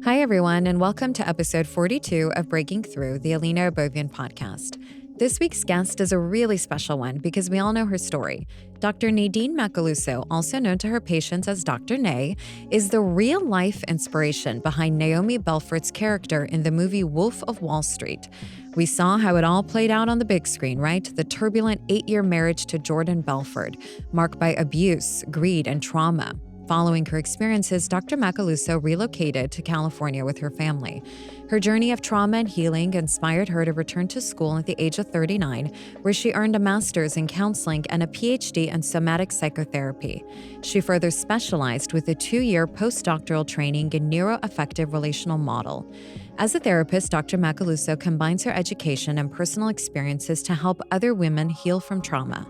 Hi, everyone, and welcome to episode 42 of Breaking Through, the Alina Obovian podcast. This week's guest is a really special one because we all know her story. Dr. Nadine Macaluso, also known to her patients as Dr. Nay, is the real-life inspiration behind Naomi Belfort's character in the movie Wolf of Wall Street. We saw how it all played out on the big screen, right? The turbulent 8-year marriage to Jordan Belfort, marked by abuse, greed, and trauma. Following her experiences, Dr. Macaluso relocated to California with her family. Her journey of trauma and healing inspired her to return to school at the age of 39, where she earned a master's in counseling and a Ph.D. in somatic psychotherapy. She further specialized with a 2-year postdoctoral training in Neuro-affective Relational Model. As a therapist, Dr. Macaluso combines her education and personal experiences to help other women heal from trauma.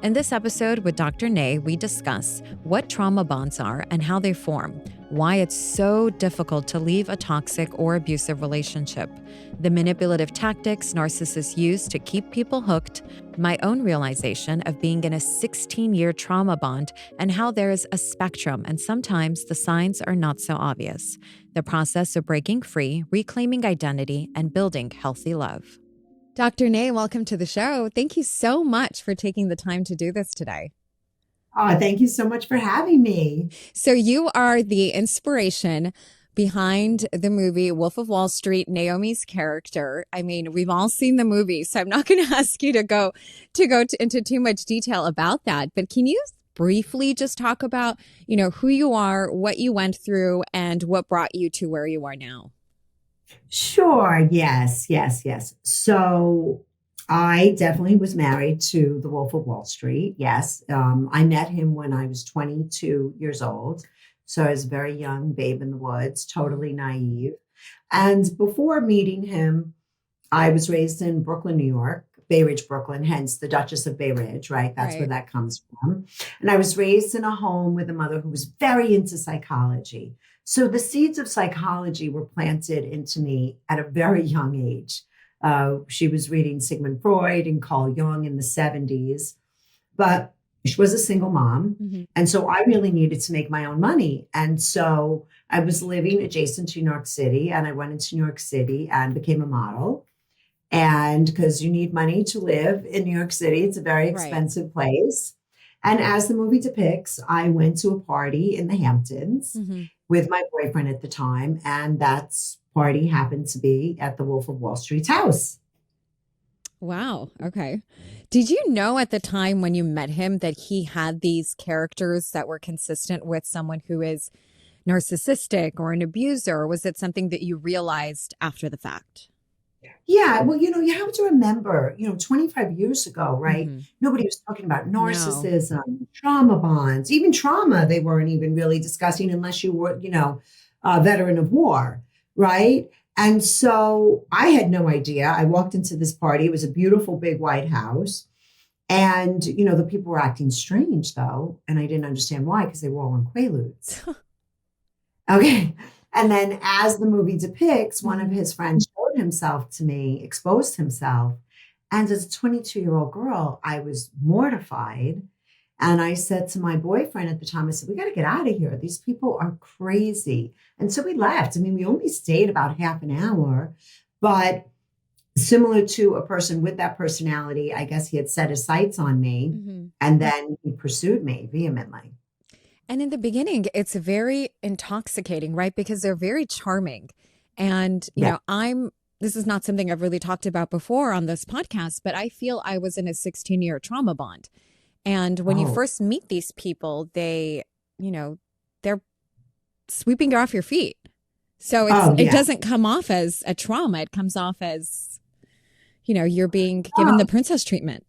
In this episode with Dr. Nay, we discuss what trauma bonds are and how they form, why it's so difficult to leave a toxic or abusive relationship, the manipulative tactics narcissists use to keep people hooked, my own realization of being in a 16-year trauma bond and how there is a spectrum and sometimes the signs are not so obvious, the process of breaking free, reclaiming identity, and building healthy love. Dr. Nay, welcome to the show. Thank you so much for taking the time to do this today. Oh, thank you so much for having me. So you are the inspiration behind the movie Wolf of Wall Street, Naomi's character. I mean, we've all seen the movie, so I'm not going to ask you to go into too much detail about that. But can you briefly just talk about, who you are, what you went through, and what brought you to where you are now? Sure. Yes. So I definitely was married to the Wolf of Wall Street. Yes. I met him when I was 22 years old. So I was a very young babe in the woods, totally naive. And before meeting him, I was raised in Brooklyn, New York, Bay Ridge, Brooklyn, hence the Duchess of Bay Ridge, right? That's where that comes from. And I was raised in a home with a mother who was very into psychology. So the seeds of psychology were planted into me at a very young age. She was reading Sigmund Freud and Carl Jung in the 70s, but she was a single mom. Mm-hmm. And so I really needed to make my own money. And so I was living adjacent to New York City, and I went into New York City and became a model. And because you need money to live in New York City, it's a very expensive place. And as the movie depicts, I went to a party in the Hamptons with my boyfriend at the time. And that party happened to be at the Wolf of Wall Street's house. Wow. Okay. Did you know at the time when you met him that he had these characters that were consistent with someone who is narcissistic or an abuser? Or was it something that you realized after the fact? Yeah, well, you have to remember, 25 years ago, right? Mm-hmm. Nobody was talking about narcissism, trauma bonds, even trauma. They weren't even really discussing unless you were, a veteran of war, right? And so I had no idea. I walked into this party. It was a beautiful big white house. And, the people were acting strange, though. And I didn't understand why, because they were all on Quaaludes. Okay. And then as the movie depicts, one of his friends showed himself to me, exposed himself. And as a 22-year-old girl, I was mortified. And I said to my boyfriend at the time, I said, we got to get out of here. These people are crazy. And so we left. I mean, we only stayed about half an hour. But similar to a person with that personality, I guess he had set his sights on me. Mm-hmm. And then he pursued me vehemently. And in the beginning, it's very intoxicating, right? Because they're very charming. And, this is not something I've really talked about before on this podcast, but I feel I was in a 16-year trauma bond. And when you first meet these people, they're sweeping you off your feet. So it doesn't come off as a trauma. It comes off as, you're being given the princess treatment.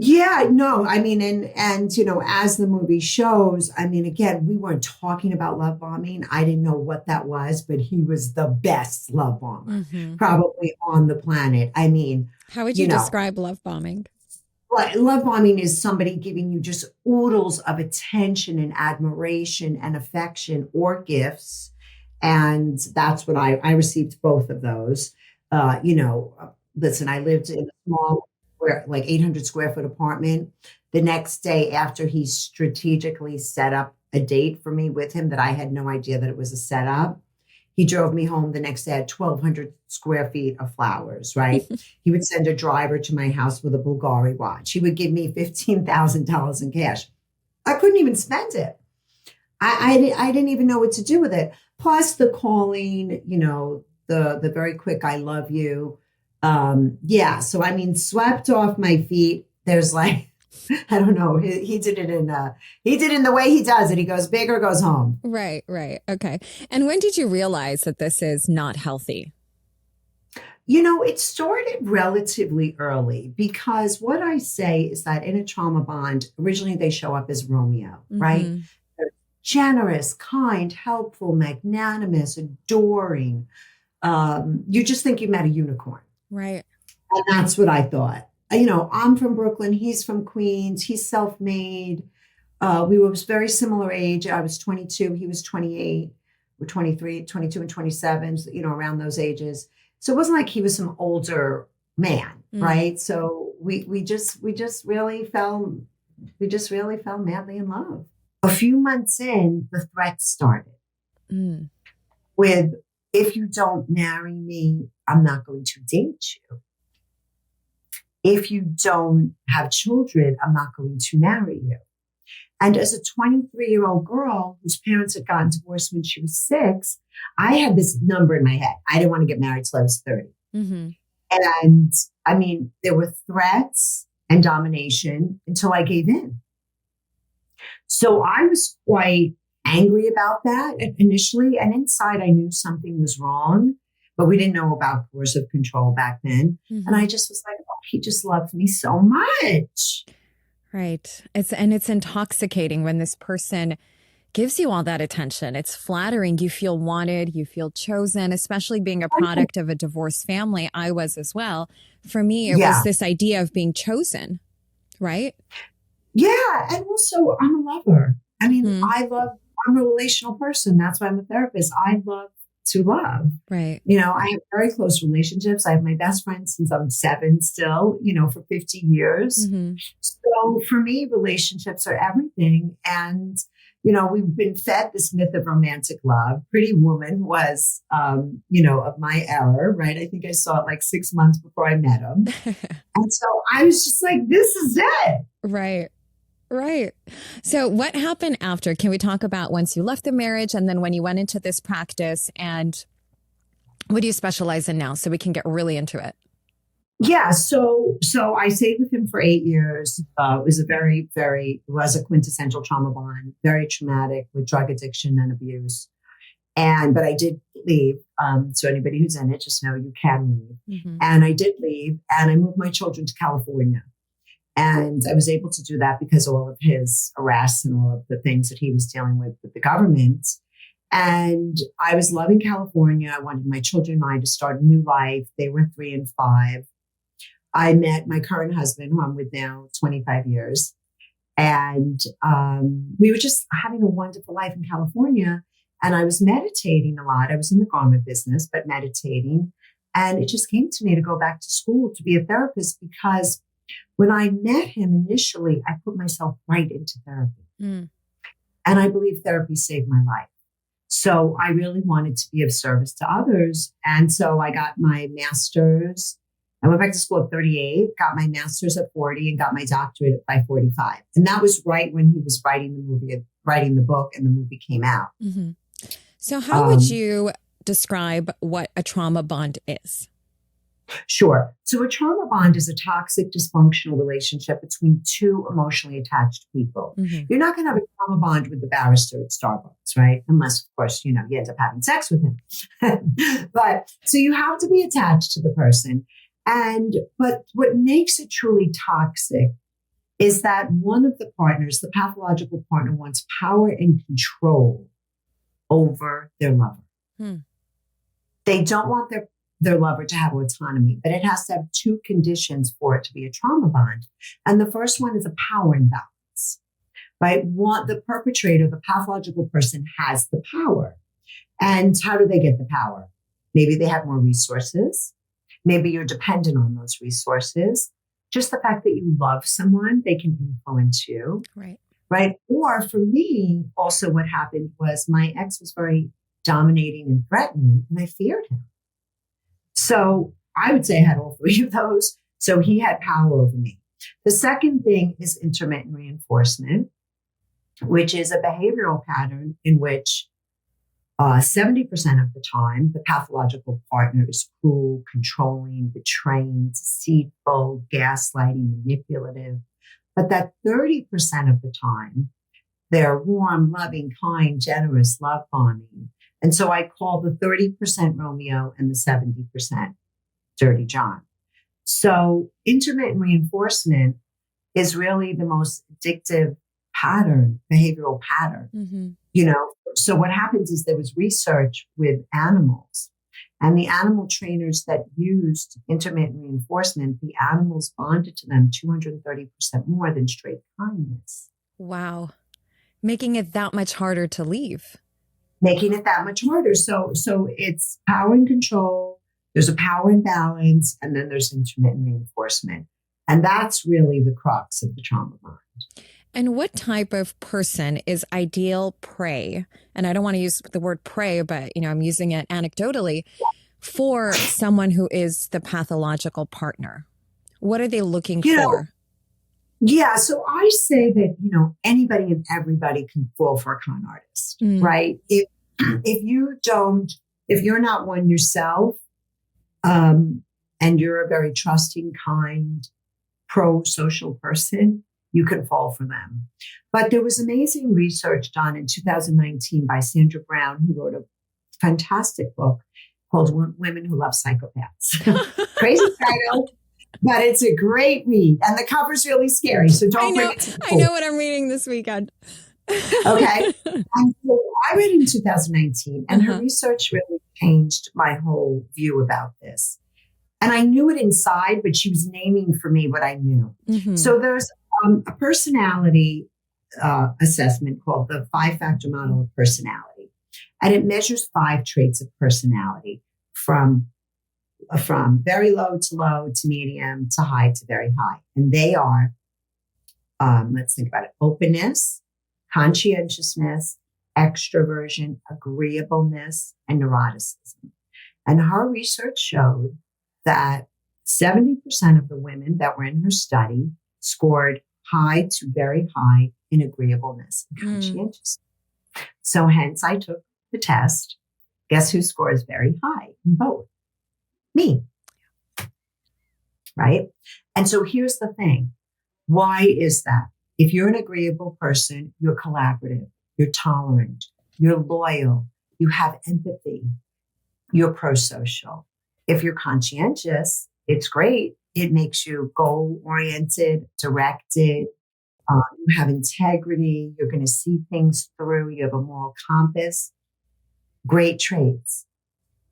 Yeah, no, I mean, and as the movie shows, I mean, again, we weren't talking about love bombing. I didn't know what that was, but he was the best love bomber probably on the planet. I mean, how would you describe love bombing? Well, love bombing is somebody giving you just oodles of attention and admiration and affection or gifts. And that's what I received both of those. Listen, I lived in a small, 800 square foot apartment. The next day after he strategically set up a date for me with him that I had no idea that it was a setup, He drove me home the next day at 1,200 square feet of flowers, right? He would send a driver to my house with a Bulgari watch. He would give me $15,000 in cash. I couldn't even spend it. I didn't even know what to do with it. Plus the calling, the very quick, I love you. So I mean, swept off my feet. There's like, I don't know. He did it in the way he does it. He goes big or goes home. Right. Okay. And when did you realize that this is not healthy? It started relatively early because what I say is that in a trauma bond, originally they show up as Romeo, right? They're generous, kind, helpful, magnanimous, adoring. You just think you met a unicorn. Right. And that's what I thought. I'm from Brooklyn. He's from Queens. He's self-made. We were very similar age. I was 22. He was 28. We're 23, 22 and 27, around those ages. So it wasn't like he was some older man, right? So we just really fell madly in love. A few months in, the threats started with, if you don't marry me, I'm not going to date you. If you don't have children, I'm not going to marry you. And as a 23-year-old girl whose parents had gotten divorced when she was 6, I had this number in my head. I didn't want to get married till I was 30. And I mean, there were threats and domination until I gave in. So I was quite angry about that initially. And inside, I knew something was wrong, but we didn't know about coercive control back then. And I just was like, oh, he just loves me so much. Right. It's intoxicating when this person gives you all that attention. It's flattering. You feel wanted, you feel chosen, especially being a product of a divorced family. I was as well. For me, it was this idea of being chosen, right? Yeah. And also, I'm a lover. I mean, I'm a relational person. That's why I'm a therapist. I love to love. Right. I have very close relationships. I have my best friend since I'm 7 still, for 50 years. So for me, relationships are everything. And, we've been fed this myth of romantic love. Pretty Woman was, of my era, right? I think I saw it like 6 months before I met him. And so I was just like, this is it. Right. So what happened after? Can we talk about once you left the marriage and then when you went into this practice, and what do you specialize in now so we can get really into it? Yeah. So I stayed with him for 8 years. It was was a quintessential trauma bond, very traumatic with drug addiction and abuse. But I did leave. So anybody who's in it, just know you can leave. And I did leave, and I moved my children to California. And I was able to do that because of all of his arrests and all of the things that he was dealing with the government. And I was loving California. I wanted my children and I to start a new life. They were 3 and 5. I met my current husband, who I'm with now 25 years. And we were just having a wonderful life in California. And I was meditating a lot. I was in the garment business, but meditating. And it just came to me to go back to school to be a therapist because when I met him initially, I put myself right into therapy. And I believe therapy saved my life. So I really wanted to be of service to others. And so I got my master's. I went back to school at 38, got my master's at 40, and got my doctorate by 45. And that was right when he was writing the book, and the movie came out. So how would you describe what a trauma bond is? Sure. So a trauma bond is a toxic, dysfunctional relationship between 2 emotionally attached people. You're not going to have a trauma bond with the barrister at Starbucks, right? Unless, of course, you end up having sex with him. But so you have to be attached to the person. But what makes it truly toxic is that one of the partners, the pathological partner, wants power and control over their lover. They don't want their lover to have autonomy, but it has to have 2 conditions for it to be a trauma bond. And the first one is a power imbalance, right? The perpetrator, the pathological person, has the power. And how do they get the power? Maybe they have more resources. Maybe you're dependent on those resources. Just the fact that you love someone, they can influence you. Right. Or for me, also what happened was my ex was very dominating and threatening, and I feared him. So I would say I had all three of those. So he had power over me. The second thing is intermittent reinforcement, which is a behavioral pattern in which 70% of the time, the pathological partner is cruel, controlling, betraying, deceitful, gaslighting, manipulative. But that 30% of the time, they're warm, loving, kind, generous, love bombing. And so I call the 30% Romeo and the 70% Dirty John. So intermittent reinforcement is really the most addictive pattern, behavioral pattern. Mm-hmm. So what happens is there was research with animals, and the animal trainers that used intermittent reinforcement, the animals bonded to them 230% more than straight kindness. Wow. Making it that much harder to leave. Making it that much harder. So it's power and control. There's a power imbalance, and then there's intermittent reinforcement. And that's really the crux of the trauma mind. And what type of person is ideal prey? And I don't want to use the word prey, but I'm using it anecdotally for someone who is the pathological partner. What are they looking for? Yeah, so I say that anybody and everybody can fall for a con artist, right? If you're not one yourself, and you're a very trusting, kind, pro-social person, you can fall for them. But there was amazing research done in 2019 by Sandra Brown, who wrote a fantastic book called Women Who Love Psychopaths. Crazy title, but it's a great read. And the cover's really scary, so don't bring it to the I know what I'm reading this weekend. Okay. And so I read it in 2019, and her research really changed my whole view about this. And I knew it inside, but she was naming for me what I knew. Mm-hmm. So there's a personality assessment called the 5-factor model of personality. And it measures 5 traits of personality from very low to medium to high to very high. And they are, let's think about it, openness, conscientiousness, extroversion, agreeableness, and neuroticism. And her research showed that 70% of the women that were in her study scored high to very high in agreeableness and conscientiousness. So hence I took the test. Guess who scores very high in both? Me. Right? And so here's the thing. Why is that? If you're an agreeable person, you're collaborative, you're tolerant, you're loyal, you have empathy, you're pro-social. If you're conscientious, it's great. It makes you goal-oriented, directed. You have integrity. You're going to see things through. You have a moral compass. Great traits,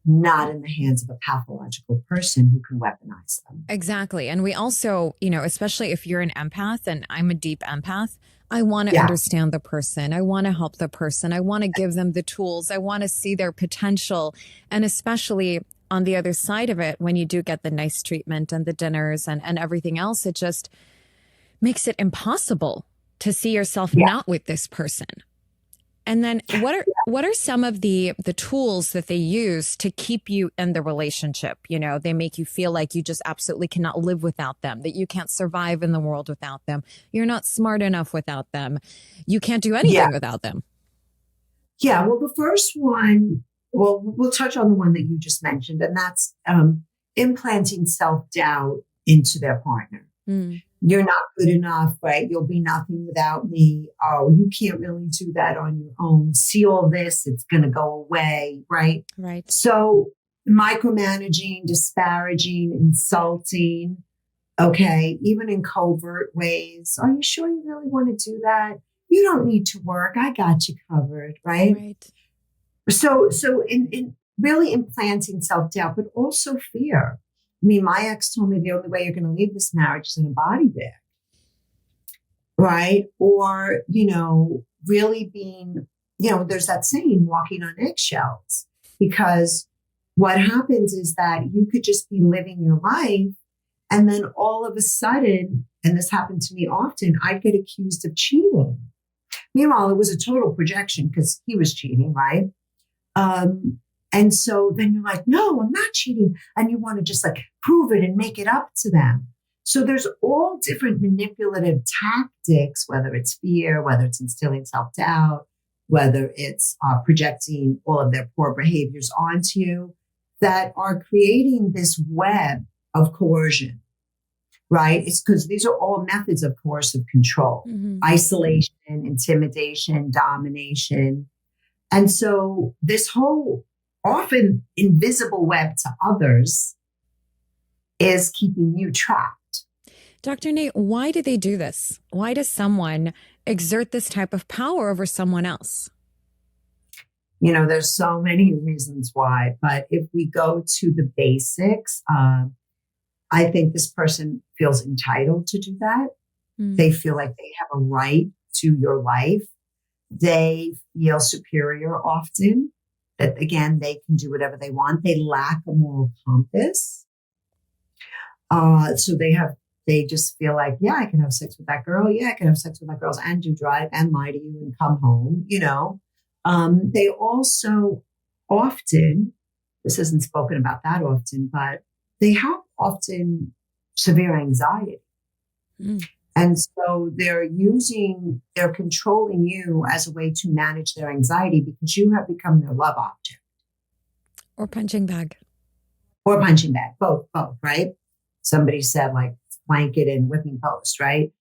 not in the hands of a pathological person who can weaponize them. Exactly. And we also, especially if you're an empath, and I'm a deep empath, I want to understand the person. I want to help the person. I want to give them the tools. I want to see their potential. And especially on the other side of it, when you do get the nice treatment and the dinners and everything else, it just makes it impossible to see yourself not with this person. And then what are some of the tools that they use to keep you in the relationship? They make you feel like you just absolutely cannot live without them, that you can't survive in the world without them. You're not smart enough without them. You can't do anything without them. Yeah. Well, the first one, we'll touch on the one that you just mentioned, and that's implanting self-doubt into their partner. You're not good enough, right? You'll be nothing without me. Oh, you can't really do that on your own. See all this, it's going to go away, right? Right. So micromanaging, disparaging, insulting, okay, even in covert ways. Are you sure you really want to do that? You don't need to work. I got you covered, right? Right. So in really implanting self-doubt, but also fear. I mean, my ex told me the only way you're going to leave this marriage is in a body bag, right? Or, really being, there's that saying, walking on eggshells, because what happens is that you could just be living your life, and then all of a sudden, and this happened to me often, I'd get accused of cheating. Meanwhile, it was a total projection because he was cheating, right? And so then you're like, no, I'm not cheating. And you want to just like prove it and make it up to them. So there's all different manipulative tactics, whether it's fear, whether it's instilling self-doubt, whether it's projecting all of their poor behaviors onto you, that are creating this web of coercion, right? It's because these are all methods of coercive control, isolation, intimidation, domination. And so this whole often invisible web to others is keeping you trapped. Dr. Nate, why do they do this? Why does someone exert this type of power over someone else? You know, there's so many reasons why, but if we go to the basics, I think this person feels entitled to do that. They feel like they have a right to your life. They feel superior often, that again, they can do whatever they want. They lack a moral compass. So they just feel like, yeah, I can have sex with that girl. Yeah, I can have sex with that girl and do drive and lie to you and come home, you know. They also often, this isn't spoken about that often, but they have often severe anxiety. And so they're controlling you as a way to manage their anxiety because you have become their love object. Or punching bag. Both, right? Somebody said like blanket and whipping post, right?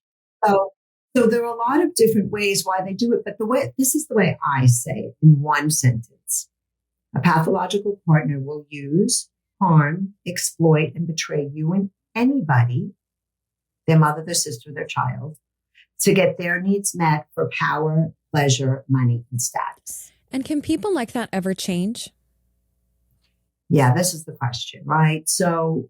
So there are a lot of different ways why they do it, but this is the way I say it in one sentence. A pathological partner will use, harm, exploit, and betray you and anybody, their mother, their sister, their child, to get their needs met for power, pleasure, money, and status. And can people like that ever change? Yeah, this is the question, right? So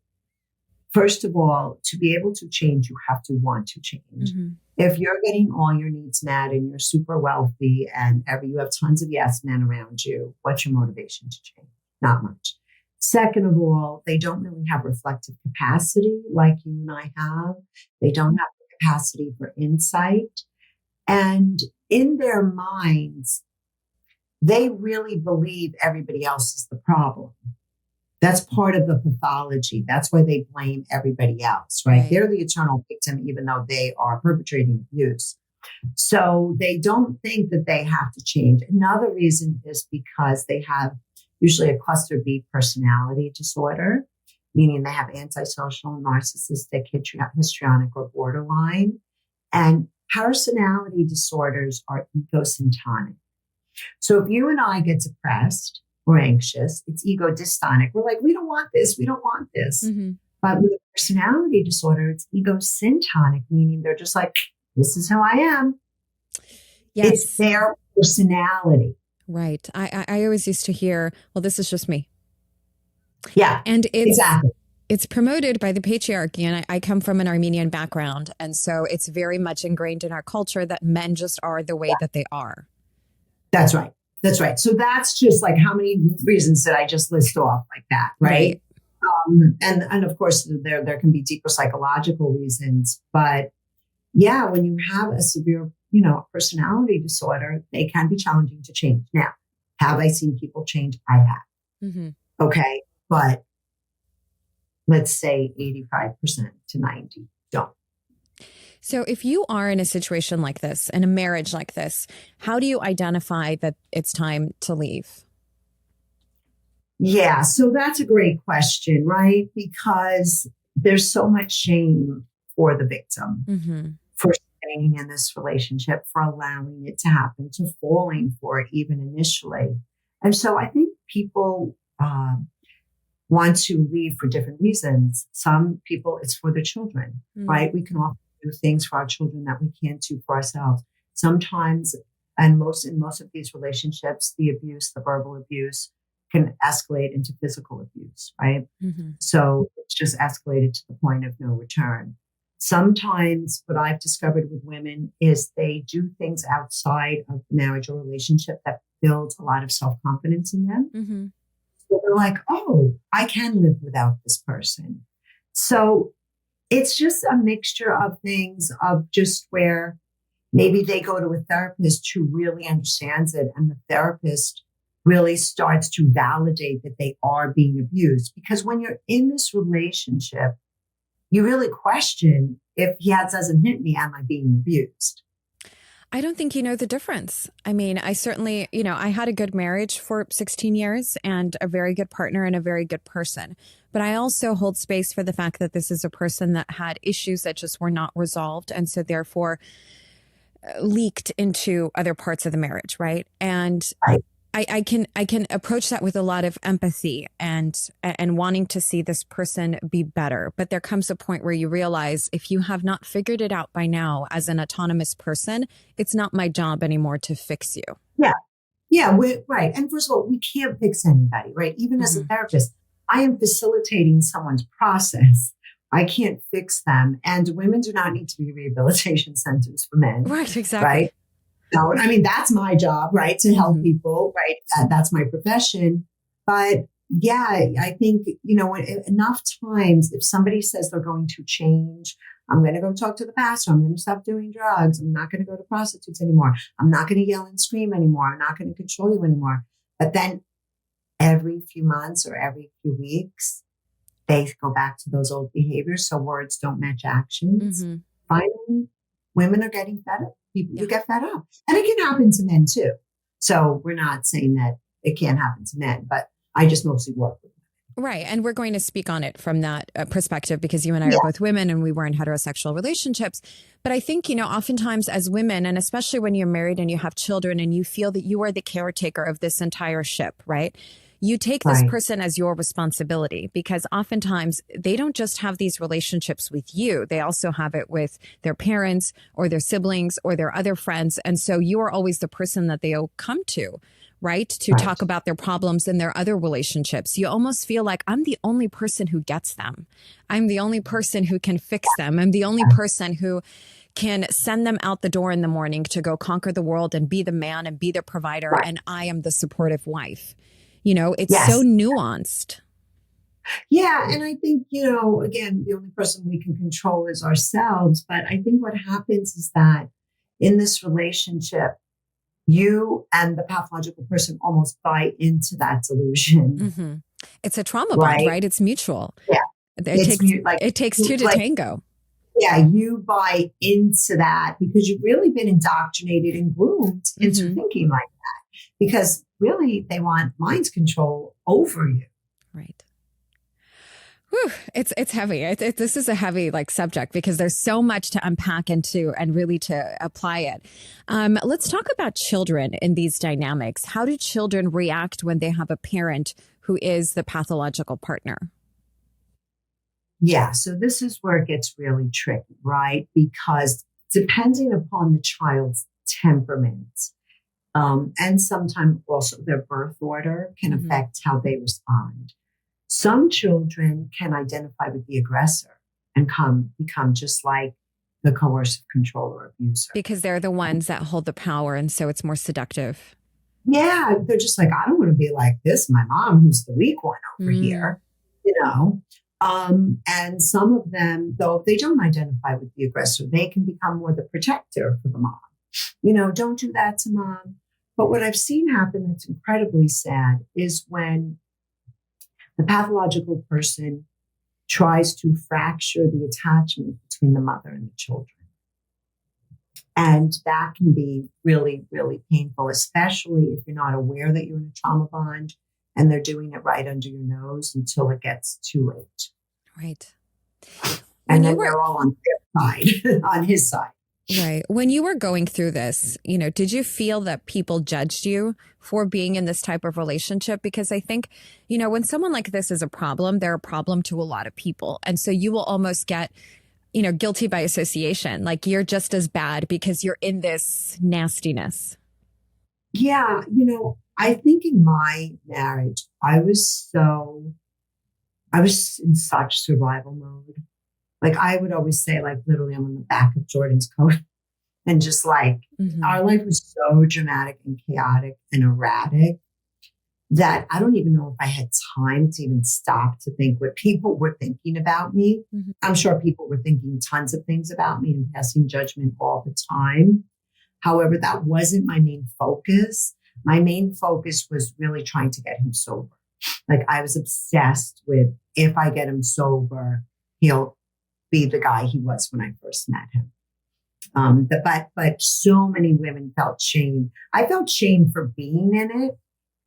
first of all, to be able to change, you have to want to change. If you're getting all your needs met and you're super wealthy and you have tons of yes men around you, what's your motivation to change? Not much. Second of all, they don't really have reflective capacity like you and I have. They don't have the capacity for insight. And in their minds, they really believe everybody else is the problem. That's part of the pathology. That's why they blame everybody else, right? They're the eternal victim, even though they are perpetrating abuse. So they don't think that they have to change. Another reason is because they have usually a cluster B personality disorder, meaning they have antisocial, narcissistic, histrionic, or borderline. And personality disorders are egosyntonic. So if you and I get depressed or anxious, it's ego dystonic. We're like, we don't want this. We don't want this. But with a personality disorder, it's ego syntonic, meaning they're just like, this is who I am. Yes. It's their personality. Right. I always used to hear, well, this is just me. Yeah. And exactly. It's promoted by the patriarchy. And I come from an Armenian background. And so it's very much ingrained in our culture that men just are the way that they are. That's right. That's right. So that's just like how many reasons did I just list off like that, right? And of course, there can be deeper psychological reasons. But yeah, when you have a severe, personality disorder, they can be challenging to change. Now, have I seen people change? I have. Okay. But let's say 85% to 90% don't. So if you are in a situation like this, in a marriage like this, how do you identify that it's time to leave? Yeah, so that's a great question, right? Because there's so much shame for the victim, for staying in this relationship, for allowing it to happen, to falling for it even initially. And so I think people want to leave for different reasons. Some people, it's for their children, right? We can often do things for our children that we can't do for ourselves. Sometimes, and in most of these relationships, the abuse, the verbal abuse, can escalate into physical abuse, right? So it's just escalated to the point of no return. Sometimes what I've discovered with women is they do things outside of marriage or relationship that builds a lot of self-confidence in them. So they're like, oh, I can live without this person. So it's just a mixture of things, of just where maybe they go to a therapist who really understands it, and the therapist really starts to validate that they are being abused. Because when you're in this relationship, you really question, if he doesn't hit me, am I being abused? I don't think you know the difference. I mean, I certainly, I had a good marriage for 16 years and a very good partner and a very good person. But I also hold space for the fact that this is a person that had issues that just were not resolved. And so therefore leaked into other parts of the marriage. Right. And Right. I can approach that with a lot of empathy and wanting to see this person be better. But there comes a point where you realize, if you have not figured it out by now as an autonomous person, it's not my job anymore to fix you. Yeah. Yeah. Right. And first of all, we can't fix anybody, right? Even as a therapist, I am facilitating someone's process. I can't fix them. And women do not need to be rehabilitation centers for men. Right. Exactly. Right. No, I mean, that's my job, right? To help people, right? That's my profession. But yeah, I think, enough times, if somebody says they're going to change, I'm going to go talk to the pastor. I'm going to stop doing drugs. I'm not going to go to prostitutes anymore. I'm not going to yell and scream anymore. I'm not going to control you anymore. But then every few months or every few weeks, they go back to those old behaviors. So words don't match actions. Finally, women are getting fed up. People you get fed up. And it can happen to men too. So we're not saying that it can't happen to men, but I just mostly work with men. Right. And we're going to speak on it from that perspective, because you and I are both women and we were in heterosexual relationships. But I think, oftentimes as women, and especially when you're married and you have children and you feel that you are the caretaker of this entire ship, right? You take this person as your responsibility, because oftentimes they don't just have these relationships with you. They also have it with their parents or their siblings or their other friends. And so you are always the person that they'll come to, right? To talk about their problems and their other relationships. You almost feel like, I'm the only person who gets them. I'm the only person who can fix them. I'm the only person who can send them out the door in the morning to go conquer the world and be the man and be the provider. And I am the supportive wife. It's so nuanced. Yeah. And I think, again, the only person we can control is ourselves. But I think what happens is that in this relationship, you and the pathological person almost buy into that delusion. It's a trauma bond, right? It's mutual. Yeah. It takes two to tango. Yeah. You buy into that because you've really been indoctrinated and groomed into thinking like that, because really they want mind control over you. Right. Whew, it's heavy. This is a heavy subject, because there's so much to unpack into and really to apply it. Let's talk about children in these dynamics. How do children react when they have a parent who is the pathological partner? Yeah. So this is where it gets really tricky, right? Because depending upon the child's temperament, and sometimes also their birth order can affect how they respond. Some children can identify with the aggressor and become just like the coercive controller or abuser. Because they're the ones that hold the power, and so it's more seductive. Yeah, they're just like, I don't want to be like this, my mom, who's the weak one over here, and some of them, though, they don't identify with the aggressor. They can become more the protector for the mom. Don't do that to mom. But what I've seen happen that's incredibly sad is when the pathological person tries to fracture the attachment between the mother and the children. And that can be really, really painful, especially if you're not aware that you're in a trauma bond and they're doing it right under your nose until it gets too late. Right. And then they're all on their side, on his side. Right. When you were going through this, did you feel that people judged you for being in this type of relationship? Because I think, when someone like this is a problem, they're a problem to a lot of people. And so you will almost get, guilty by association. Like you're just as bad because you're in this nastiness. Yeah. I think in my marriage, I was in such survival mode. Like I would always say, literally, I'm on the back of Jordan's coat, and just our life was so dramatic and chaotic and erratic that I don't even know if I had time to even stop to think what people were thinking about me. I'm sure people were thinking tons of things about me and passing judgment all the time. However, that wasn't my main focus. my main focus was really trying to get him sober. Like I was obsessed with, if I get him sober, he'll be the guy he was when I first met him. But so many women felt shame. I felt shame for being in it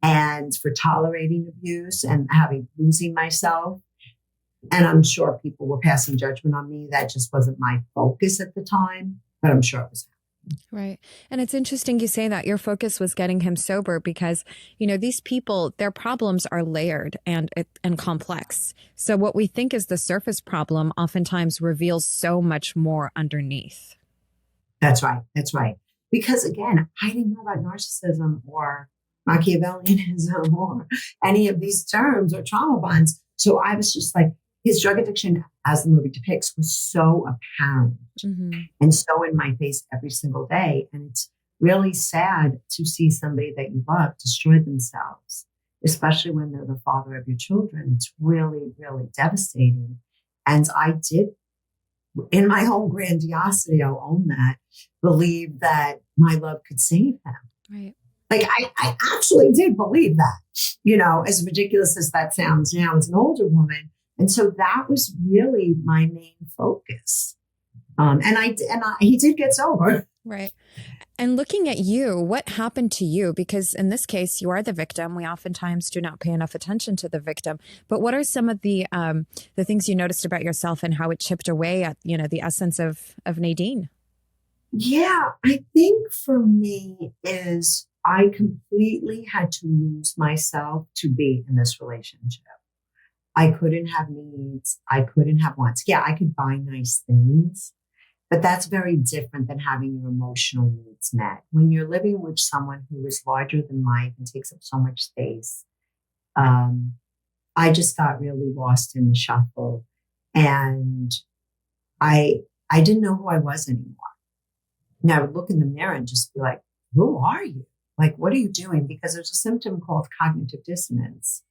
and for tolerating abuse and losing myself. And I'm sure people were passing judgment on me. That just wasn't my focus at the time, but I'm sure it was. Right. And it's interesting you say that your focus was getting him sober because, these people, their problems are layered and complex. So what we think is the surface problem oftentimes reveals so much more underneath. That's right. That's right. Because again, I didn't know about narcissism or Machiavellianism or any of these terms or trauma bonds. So I was just like, his drug addiction, as the movie depicts, was so apparent and so in my face every single day. And it's really sad to see somebody that you love destroy themselves, especially when they're the father of your children. It's really, really devastating. And I did, in my own grandiosity, I'll own that, believe that my love could save him. Right. Like I actually did believe that, as ridiculous as that sounds now as an older woman. And so that was really my main focus. He did get sober. Right. And looking at you, what happened to you? Because in this case, you are the victim. We oftentimes do not pay enough attention to the victim. But what are some of the things you noticed about yourself and how it chipped away at, the essence of Nadine? Yeah, I think for me is I completely had to lose myself to be in this relationship. I couldn't have needs. I couldn't have wants. Yeah, I could buy nice things, but that's very different than having your emotional needs met. When you're living with someone who is larger than life and takes up so much space, I just got really lost in the shuffle, and I didn't know who I was anymore. And I would look in the mirror and just be like, "Who are you? Like, what are you doing?" Because there's a symptom called cognitive dissonance,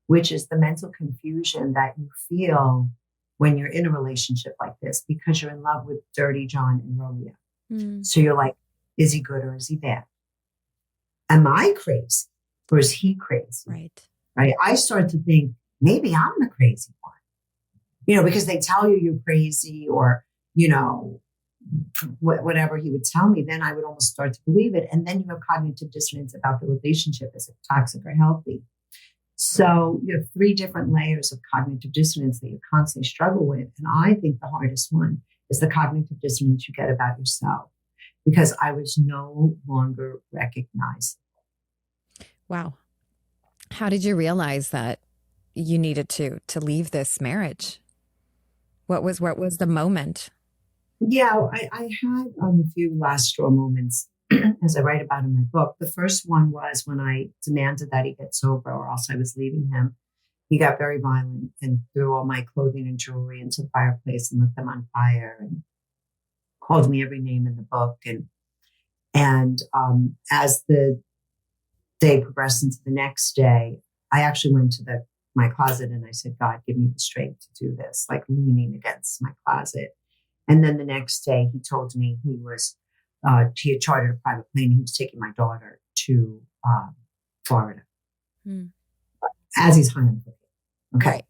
which is the mental confusion that you feel when you're in a relationship like this because you're in love with Dirty John and Romeo. So you're like, is he good or is he bad? Am I crazy or is he crazy? Right. I start to think maybe I'm the crazy one, because they tell you you're crazy or, whatever he would tell me, then I would almost start to believe it. And then you have cognitive dissonance about the relationship. Is it toxic or healthy? So you have 3 different layers of cognitive dissonance that you constantly struggle with. And I think the hardest one is the cognitive dissonance you get about yourself, because I was no longer recognizable. Wow. How did you realize that you needed to leave this marriage? What was the moment? Yeah, I had a few last straw moments, as I write about in my book. The first one was when I demanded that he get sober or else I was leaving him. He got very violent and threw all my clothing and jewelry into the fireplace and lit them on fire and called me every name in the book. And as the day progressed into the next day, I actually went to my closet and I said, "God, give me the strength to do this," like leaning against my closet. And then the next day he told me he had chartered a private plane. He was taking my daughter to Florida as he's high on cocaine. Okay.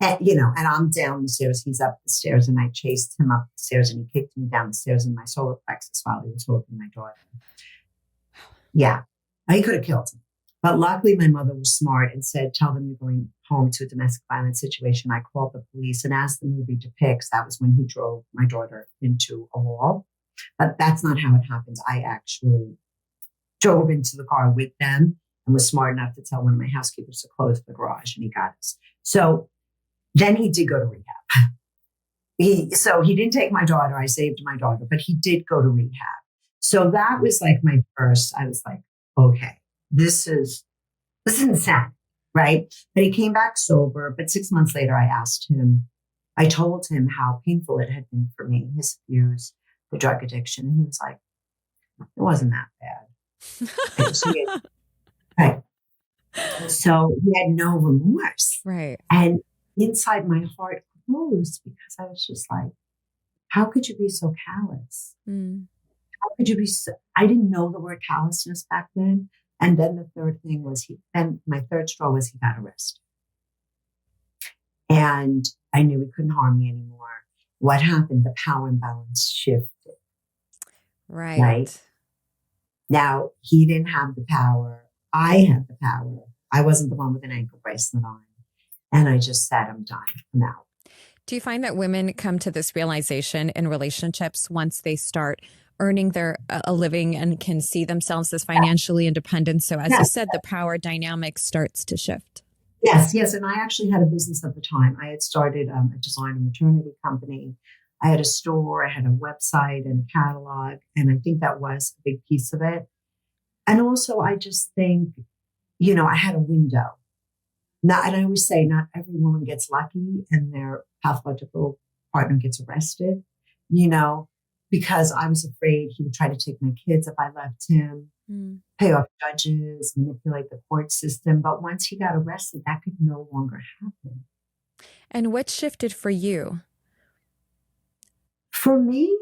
Right. And I'm down the stairs. He's up the stairs and I chased him up the stairs and he kicked me down the stairs in my solar plexus while he was holding my daughter. Yeah. He could have killed me. But luckily my mother was smart and said, "Tell them you're going home to a domestic violence situation." I called the police, and as the movie depicts, that was when he drove my daughter into a wall. But that's not how it happened. I actually drove into the car with them and was smart enough to tell one of my housekeepers to close the garage, and he got us. So then he did go to rehab. So he didn't take my daughter. I saved my daughter, but he did go to rehab. So that was like my first, I was like, okay, this is insane, right? But he came back sober. But 6 months later, I told him how painful it had been for me, his abuse, the drug addiction. And he was like, "It wasn't that bad." Right. So he had no remorse. Right. And inside my heart closed because I was just like, how could you be so callous? How could you be so, I didn't know the word callousness back then, And then the third thing was my third straw was he got arrested. And I knew he couldn't harm me anymore. What happened? The power imbalance shifted. Right? Now, he didn't have the power. I had the power. I wasn't the one with an ankle bracelet on. And I just said, I'm done. I'm out. Do you find that women come to this realization in relationships once they start earning a living and can see themselves as financially independent? So as you said, the power dynamic starts to shift. Yes. And I actually had a business at the time. I had started a design and maternity company. I had a store, I had a website and a catalog. And I think that was a big piece of it. And also, I just think, I had a window. And I always say, not every woman gets lucky and their pathological partner gets arrested, because I was afraid he would try to take my kids if I left him, pay off judges, manipulate the court system. But once he got arrested, that could no longer happen. And what shifted for you? For me,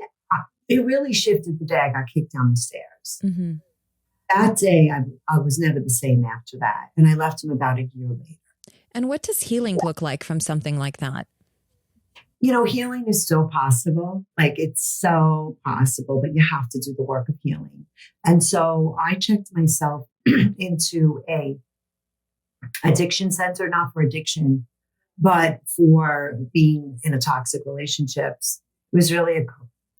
it really shifted the day I got kicked down the stairs. Mm-hmm. That day, I was never the same after that. And I left him about a year later. And what does healing look like from something like that? Healing is so possible. Like, it's so possible, but you have to do the work of healing. And so I checked myself into a addiction center, not for addiction, but for being in a toxic relationships. It was really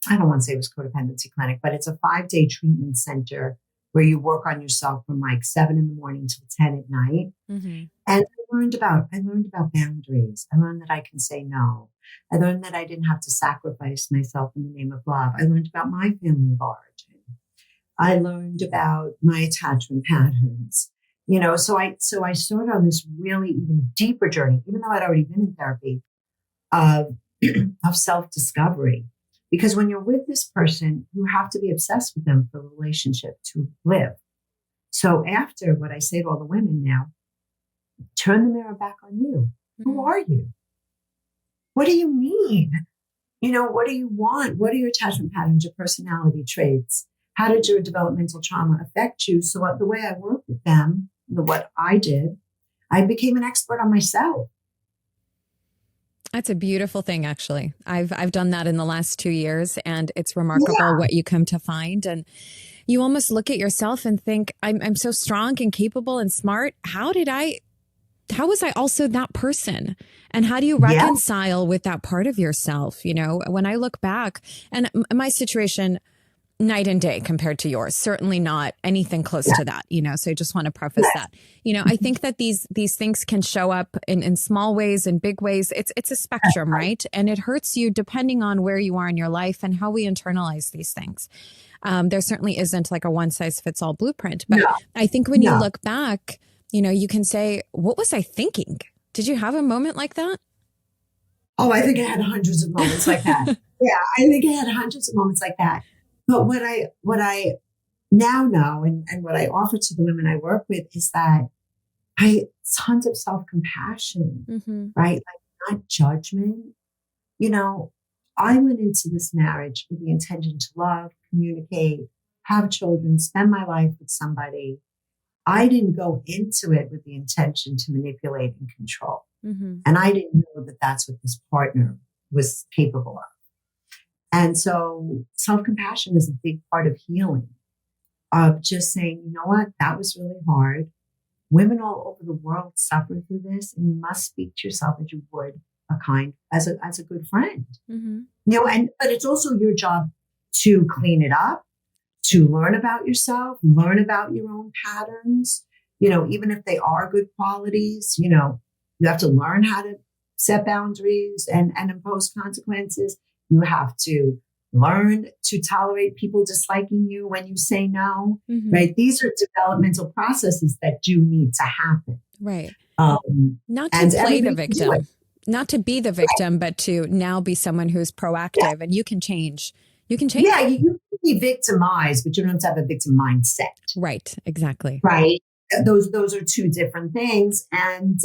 I don't want to say it was codependency clinic, but it's a 5-day treatment center where you work on yourself from like 7 a.m. till 10 at night. Mm-hmm. And I learned about boundaries. I learned that I can say no. I learned that I didn't have to sacrifice myself in the name of love. I learned about my family of origin. I learned about my attachment patterns. So I started on this really even deeper journey, even though I'd already been in therapy, of self-discovery. Because when you're with this person, you have to be obsessed with them for the relationship to live. So after, what I say to all the women now, turn the mirror back on you. Who are you? What do you need? What do you want? What are your attachment patterns, your personality traits? How did your developmental trauma affect you? So the way I work with them, what I did, I became an expert on myself. That's a beautiful thing, actually. I've done that in the last 2 years, and it's remarkable what you come to find. And you almost look at yourself and think, I'm so strong and capable and smart. How was I also that person? And how do you reconcile with that part of yourself? When I look back, and my situation, night and day compared to yours, certainly not anything close to that, so I just want to preface that. I think that these things can show up in small ways and big ways. It's a spectrum, right? And it hurts you depending on where you are in your life and how we internalize these things. There certainly isn't like a one size fits all blueprint, but I think when you look back, you can say, what was I thinking? Did you have a moment like that? Oh, I think I had hundreds of moments like that. I think I had hundreds of moments like that. But what I now know and what I offer to the women I work with is that tons of self-compassion, right? Like, not judgment. I went into this marriage with the intention to love, communicate, have children, spend my life with somebody. I didn't go into it with the intention to manipulate and control. Mm-hmm. And I didn't know that that's what this partner was capable of. And so self-compassion is a big part of healing, of just saying, you know what, that was really hard. Women all over the world suffer through this, and you must speak to yourself as you would as a good friend. Mm-hmm. But it's also your job to clean it up, to learn about yourself, learn about your own patterns, even if they are good qualities, you have to learn how to set boundaries and impose consequences. You have to learn to tolerate people disliking you when you say no, right? These are developmental processes that do need to happen. Right. Not to play the victim, not to be the victim, but to now be someone who's proactive and you can change. You can change. Yeah, you can be victimized, but you don't have to have a victim mindset. Right. Exactly. Right. Those are two different things. And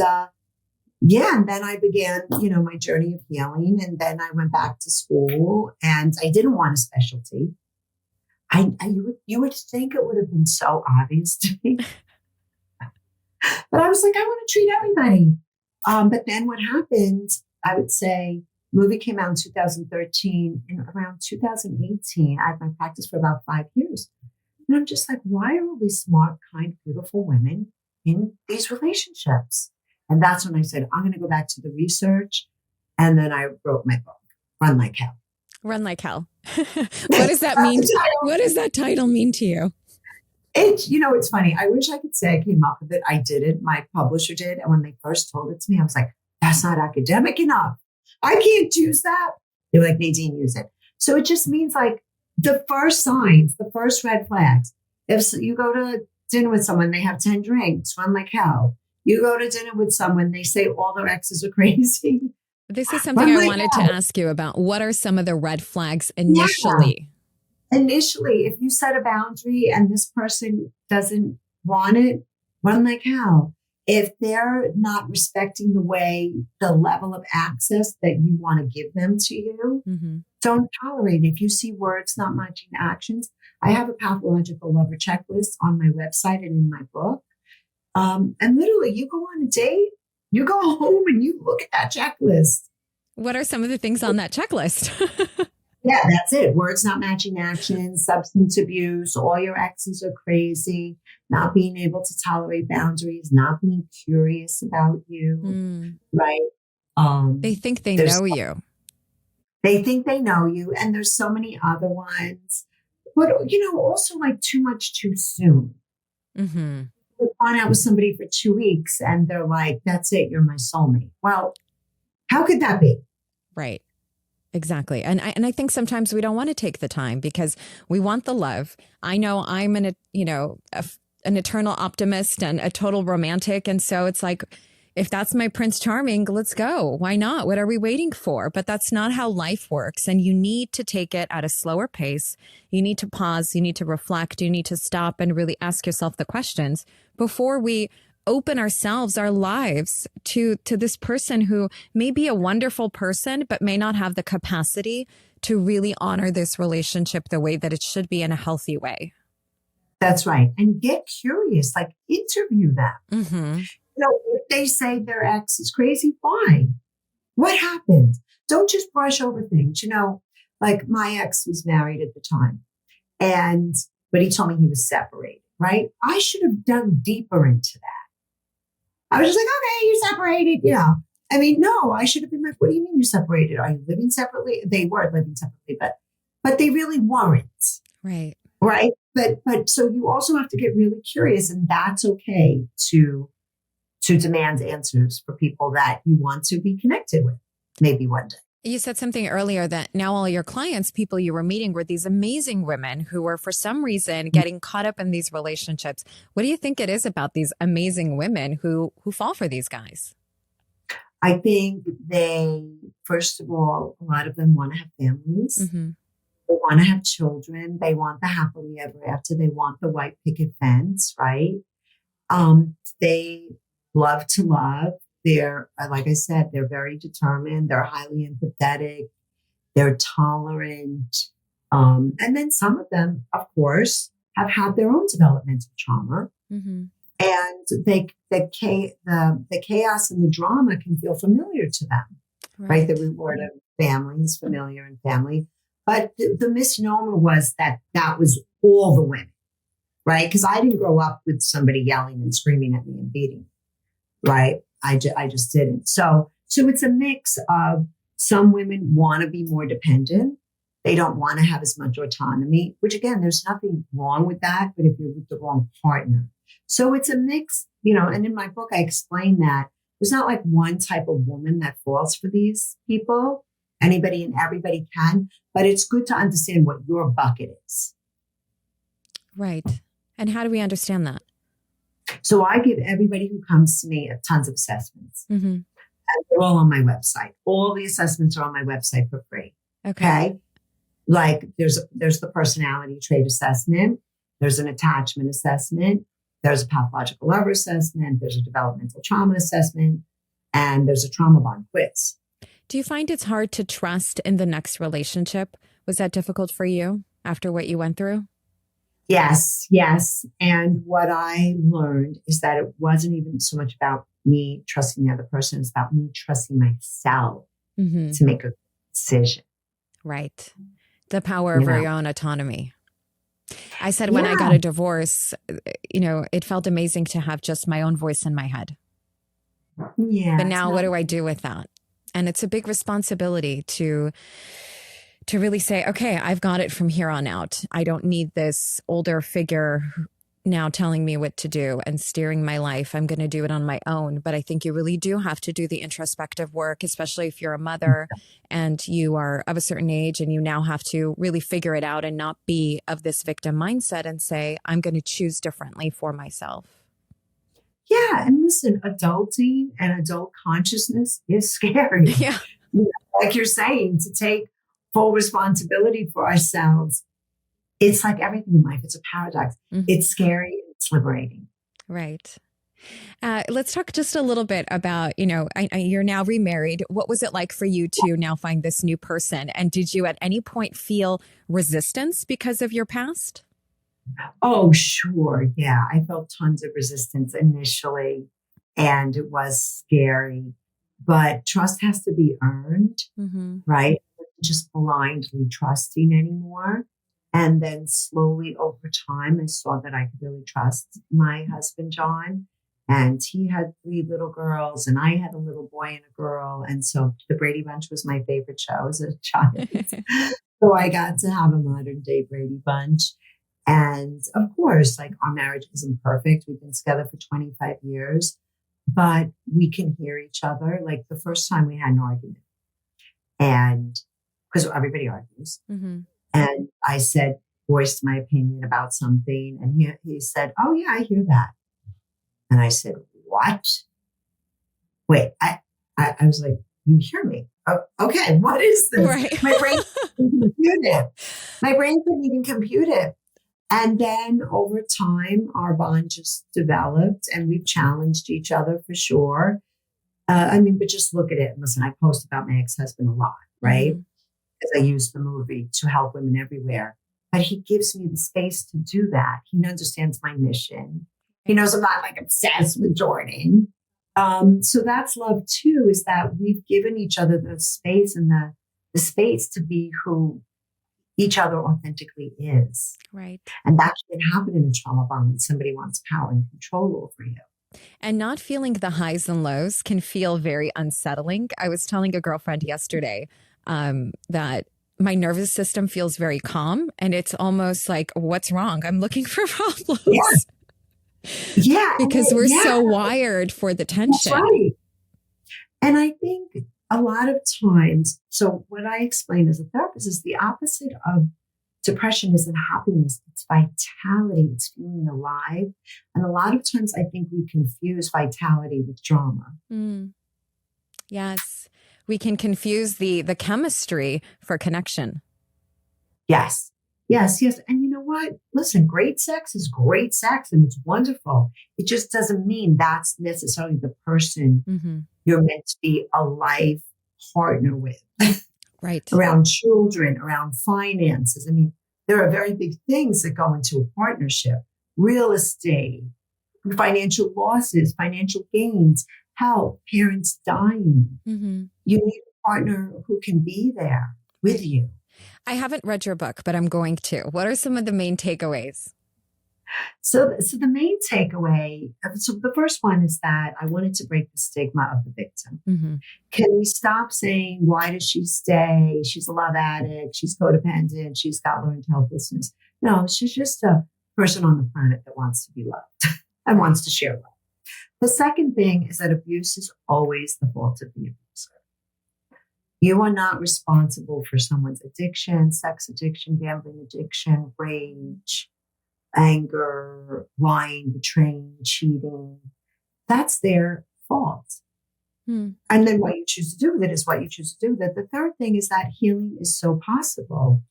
and then I began, my journey of healing. And then I went back to school, and I didn't want a specialty. You would think it would have been so obvious to me, but I was like, I want to treat everybody. But then what happened? I would say, movie came out in 2013. In around 2018, I had my practice for about 5 years, and I'm just like, why are all these smart, kind, beautiful women in these relationships? And that's when I said, I'm going to go back to the research. And then I wrote my book, Run Like Hell. Run Like Hell. What does that mean? What does that title mean to you? It's funny. I wish I could say I came up with it. I didn't. My publisher did. And when they first told it to me, I was like, that's not academic enough. I can't use that. They were like, Nadine, use it. So it just means like the first signs, the first red flags. If you go to dinner with someone, they have 10 drinks, run like hell. You go to dinner with someone, they say all their exes are crazy. This is something I wanted to ask you about. What are some of the red flags initially? Yeah. Initially, if you set a boundary and this person doesn't want it, run like hell. If they're not respecting the level of access that you want to give them to you, don't tolerate it. If you see words not matching actions, I have a pathological lover checklist on my website and in my book. And literally, you go on a date, you go home and you look at that checklist. What are some of the things on that checklist? Yeah, that's it. Words not matching actions, substance abuse, all your exes are crazy, not being able to tolerate boundaries, not being curious about you, right? They think they know you. They think they know you. And there's so many other ones. But, also like too much too soon. You've gone out with somebody for 2 weeks and they're like, that's it, you're my soulmate. Well, how could that be? Right. Exactly. And I think sometimes we don't want to take the time because we want the love. I know I'm an eternal optimist and a total romantic. And so it's like, if that's my Prince Charming, let's go. Why not? What are we waiting for? But that's not how life works. And you need to take it at a slower pace. You need to pause. You need to reflect. You need to stop and really ask yourself the questions before we open ourselves, our lives to this person who may be a wonderful person, but may not have the capacity to really honor this relationship the way that it should be in a healthy way. That's right. And get curious, like interview them. If they say their ex is crazy, why? What happened? Don't just brush over things. Like my ex was married at the time, but he told me he was separated, right? I should have dug deeper into that. I was just like, okay, you're separated. No, I should have been like, what do you mean you're separated? Are you living separately? They were living separately, but they really weren't. Right. Right. But so you also have to get really curious, and that's okay to demand answers for people that you want to be connected with maybe one day. You said something earlier that now all your clients, people you were meeting, were these amazing women who were for some reason getting caught up in these relationships. What do you think it is about these amazing women who fall for these guys? I think first of all, a lot of them want to have families. They want to have children. They want the happily ever after. They want the white picket fence, right? They love to love. They're, like I said, they're very determined. They're highly empathetic. They're tolerant. And then some of them, of course, have had their own developmental trauma. And the chaos and the drama can feel familiar to them, right? The reward of family is familiar and family. But the misnomer was that was all the women, right? Because I didn't grow up with somebody yelling and screaming at me and beating me, right? I just didn't. So it's a mix of some women want to be more dependent. They don't want to have as much autonomy, which again, there's nothing wrong with that, but if you're with the wrong partner. So it's a mix, and in my book, I explain that there's not like one type of woman that falls for these people. Anybody and everybody can, but it's good to understand what your bucket is. Right. And how do we understand that? So I give everybody who comes to me tons of assessments. And they're all on my website. All the assessments are on my website for free. Okay. Like there's the personality trait assessment. There's an attachment assessment. There's a pathological lover assessment. There's a developmental trauma assessment. And there's a trauma bond quiz. Do you find it's hard to trust in the next relationship? Was that difficult for you after what you went through? Yes, yes. And what I learned is that it wasn't even so much about me trusting the other person, it's about me trusting myself Hmm. to make a decision, Right. The power you of our know? own autonomy. I said when I got Yeah, a divorce, it felt amazing to have just my own voice in my head. But yeah, it's now what not. do I do with that? And it's a big responsibility to really say, okay, I've got it from here on out. I don't need this older figure now telling me what to do and steering my life. I'm going to do it on my own. But I think you really do have to do the introspective work, especially if you're a mother and you are of a certain age and you now have to really figure it out and not be of this victim mindset and say, I'm going to choose differently for myself. Yeah, and listen, adulting and adult consciousness is scary. Yeah. You know, like you're saying, to take full responsibility for ourselves, it's like everything in life, it's a paradox. Mhm. It's scary, it's liberating. Right. Let's talk just a little bit about, you're now remarried. What was it like for you to now find this new person? And did you at any point feel resistance because of your past? Oh, sure. Yeah. I felt tons of resistance initially, and it was scary. But trust has to be earned, Mm-hmm. right? Just blindly trusting anymore. And then slowly over time, I saw that I could really trust my husband, John. And he had three little girls, and I had a little boy and a girl. And so the Brady Bunch was my favorite show as a child. So I got to have a modern day Brady Bunch. And of course, like our marriage isn't perfect. We've been together for 25 years, but we can hear each other. Like the first time we had an argument, and because everybody argues, Mm-hmm. and I said, voiced my opinion about something, and he said, "Oh yeah, I hear that." And I said, "What? Wait, I was like, you hear me? Oh, okay, what is this?" Right. My brain couldn't compute it. My brain couldn't even compute it. And then over time, our bond just developed, and we've challenged each other for sure. But just look at it. And listen, I post about my ex-husband a lot, right? Mm-hmm. Because I use the movie to help women everywhere. But he gives me the space to do that. He understands my mission. He knows I'm not like obsessed with Jordan. So that's love too, is that we've given each other the space and the space to be who each other authentically is. Right. And that can happen in a trauma bond when somebody wants power and control over you. And not feeling the highs and lows can feel very unsettling. I was telling a girlfriend yesterday that my nervous system feels very calm, and it's almost like, what's wrong? I'm looking for Yeah. problems Yeah. because we're Yeah. so wired for the That's tension. right. And I think a lot of times, so what I explain as a therapist is the opposite of depression isn't happiness, it's vitality, it's feeling alive. And a lot of times I think we confuse vitality with drama. Mm, yes. We can confuse the chemistry for connection. Yes. Yes, yes. And you know what? Listen, great sex is great sex and it's wonderful. It just doesn't mean that's necessarily the person Mm-hmm. you're meant to be a life partner with. Right. Around children, around finances. I mean, there are very big things that go into a partnership: real estate, financial losses, financial gains, health, parents dying. Mm-hmm. You need a partner who can be there with you. I haven't read your book, but I'm going to. What are some of the main takeaways? So the main takeaway, so the first one is that I wanted to break the stigma of the victim. Mm-hmm. Can we stop saying, why does she stay? She's a love addict. She's codependent. She's got learned helplessness. No, she's just a person on the planet that wants to be loved and wants to share love. The second thing is that abuse is always the fault of the abuser. You are not responsible for someone's addiction, sex addiction, gambling addiction, rage, anger, lying, betraying, cheating. That's their fault. Hmm. And then what you choose to do with it is what you choose to do with it. The third thing is that healing is so possible.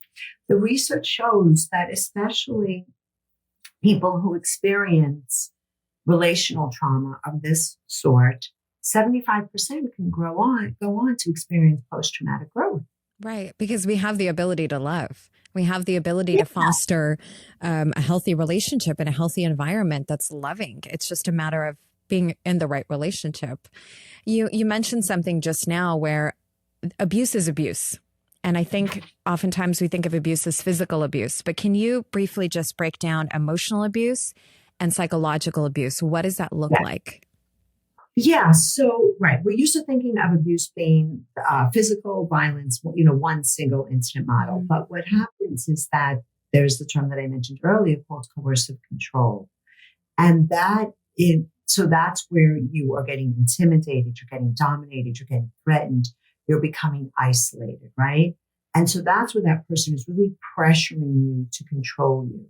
The research shows that especially people who experience relational trauma of this sort, 75% can go on to experience post-traumatic growth. Right. Because we have the ability to love. We have the ability Yeah. to foster a healthy relationship and a healthy environment that's loving. It's just a matter of being in the right relationship. You mentioned something just now where abuse is abuse. And I think oftentimes we think of abuse as physical abuse, but can you briefly just break down emotional abuse and psychological abuse? What does that look like? Yeah. So, right. We're used to thinking of abuse being physical violence, one single incident model. Mm-hmm. But what happens is that there's the term that I mentioned earlier called coercive control. And so that's where you are getting intimidated, you're getting dominated, you're getting threatened, you're becoming isolated, right? And so that's where that person is really pressuring you to control you.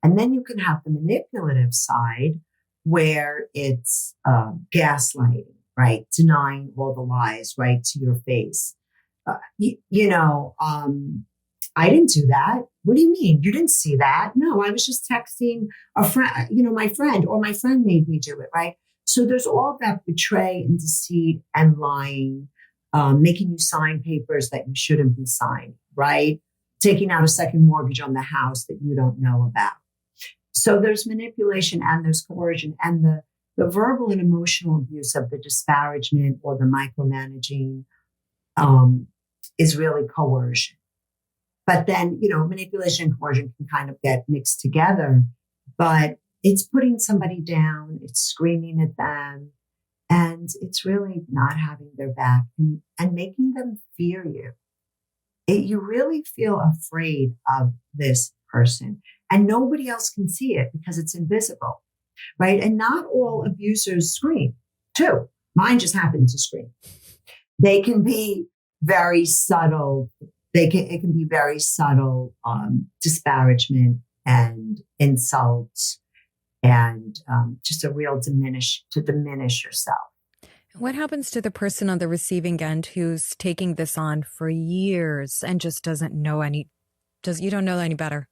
And then you can have the manipulative side where it's gaslighting, right? Denying all the lies, right, to your face. I didn't do that. What do you mean? You didn't see that? No, I was just texting a friend, my friend, or my friend made me do it, right? So there's all that betray and deceit and lying, making you sign papers that you shouldn't be signing, right? Taking out a second mortgage on the house that you don't know about. So there's manipulation and there's coercion, and the verbal and emotional abuse of the disparagement or the micromanaging is really coercion. But then, manipulation and coercion can kind of get mixed together, but it's putting somebody down, it's screaming at them, and it's really not having their back and making them fear you. You really feel afraid of this person, and nobody else can see it because it's invisible, right? And not all abusers scream, too. Mine just happened to scream. They can be very subtle. It can be very subtle disparagement and insults and just a real diminish yourself. What happens to the person on the receiving end who's taking this on for years and just doesn't know you don't know any better?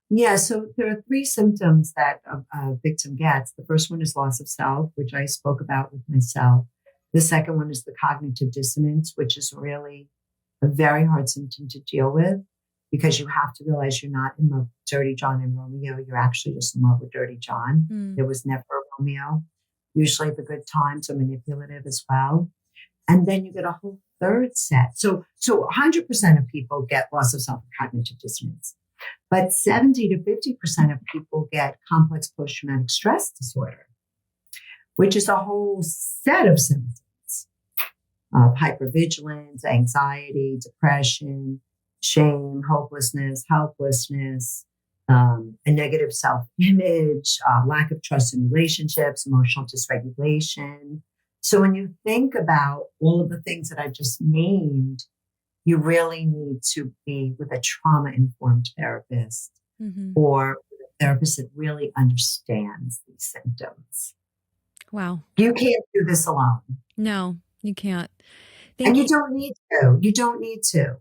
Yeah, so there are 3 symptoms that a victim gets. The first one is loss of self, which I spoke about with myself. The second one is the cognitive dissonance, which is really a very hard symptom to deal with because you have to realize you're not in love with Dirty John and Romeo. You're actually just in love with Dirty John. There was never a Romeo. Usually the good times are manipulative as well. And then you get a whole third set. So 100% of people get loss of self and cognitive dissonance. But 70 to 50% of people get complex post-traumatic stress disorder, which is a whole set of symptoms of hypervigilance, anxiety, depression, shame, hopelessness, helplessness, a negative self-image, lack of trust in relationships, emotional dysregulation. So when you think about all of the things that I just named, you really need to be with a trauma-informed therapist or a therapist that really understands these symptoms. Wow. You can't do this alone. No, you can't. And you don't need to. You don't need to.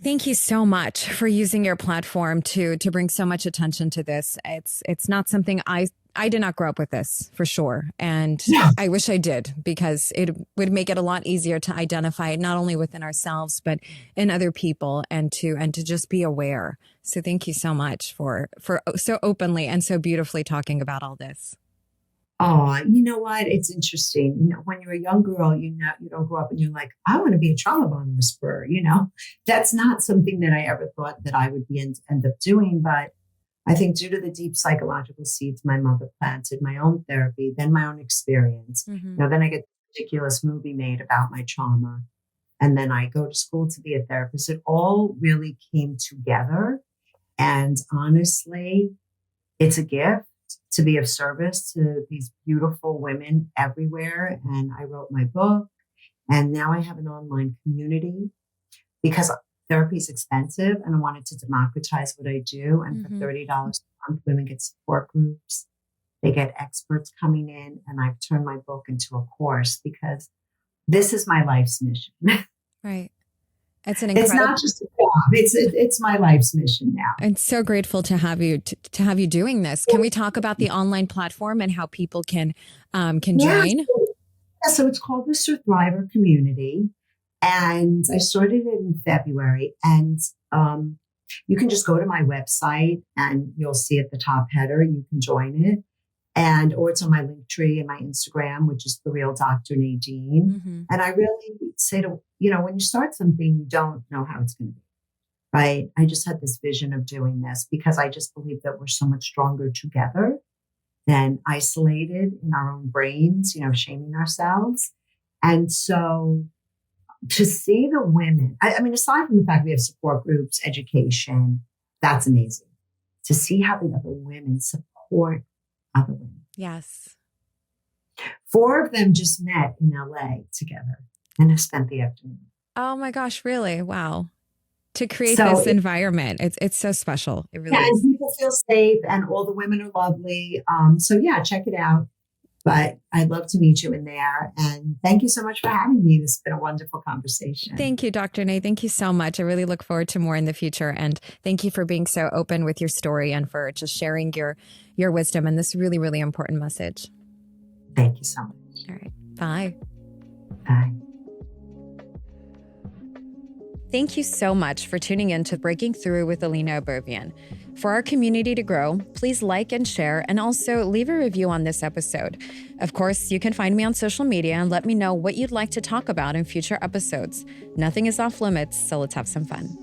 Thank you so much for using your platform to bring so much attention to this. It's not something I did not grow up with this for sure. And I wish I did, because it would make it a lot easier to identify it not only within ourselves, but in other people and to just be aware. So thank you so much for so openly and so beautifully talking about all this. Oh, you know what? It's interesting. When you're a young girl, you don't grow up and you're like, I want to be a trauma bond whisperer. That's not something that I ever thought that I would end up doing. But I think due to the deep psychological seeds my mother planted, my own therapy, then my own experience, then I get a ridiculous movie made about my trauma. And then I go to school to be a therapist. It all really came together. And honestly, it's a gift to be of service to these beautiful women everywhere. And I wrote my book, and now I have an online community because therapy is expensive and I wanted to democratize what I do. And for $30 a month, women get support groups. They get experts coming in, and I've turned my book into a course because this is my life's mission. Right. It's not just a job. It's my life's mission now. I'm so grateful to have you doing this. Can we talk about the online platform and how people can join? So it's called the Thriver Community. And I started it in February. And you can just go to my website and you'll see at the top header, you can join it. Or it's on my link tree and my Instagram, which is The Real Dr. Nadine. Mm-hmm. And I really say to, when you start something, you don't know how it's going to be, right? I just had this vision of doing this because I just believe that we're so much stronger together than isolated in our own brains, shaming ourselves. And so to see the women, I mean, aside from the fact we have support groups, education, that's amazing. To see how the other women support other women. Yes. 4 of them just met in LA together and have spent the afternoon. Oh my gosh, really? Wow. To create this environment. It's so special. It really is. And people feel safe and all the women are lovely. So yeah, check it out. But I'd love to meet you in there. And thank you so much for having me. This has been a wonderful conversation. Thank you, Dr. Nay. Thank you so much. I really look forward to more in the future. And thank you for being so open with your story and for just sharing your wisdom and this really, really important message. Thank you so much. All right. Bye. Bye. Thank you so much for tuning in to Breaking Through with Alina Obovian. For our community to grow, please like and share, and also leave a review on this episode. Of course, you can find me on social media and let me know what you'd like to talk about in future episodes. Nothing is off limits, so let's have some fun.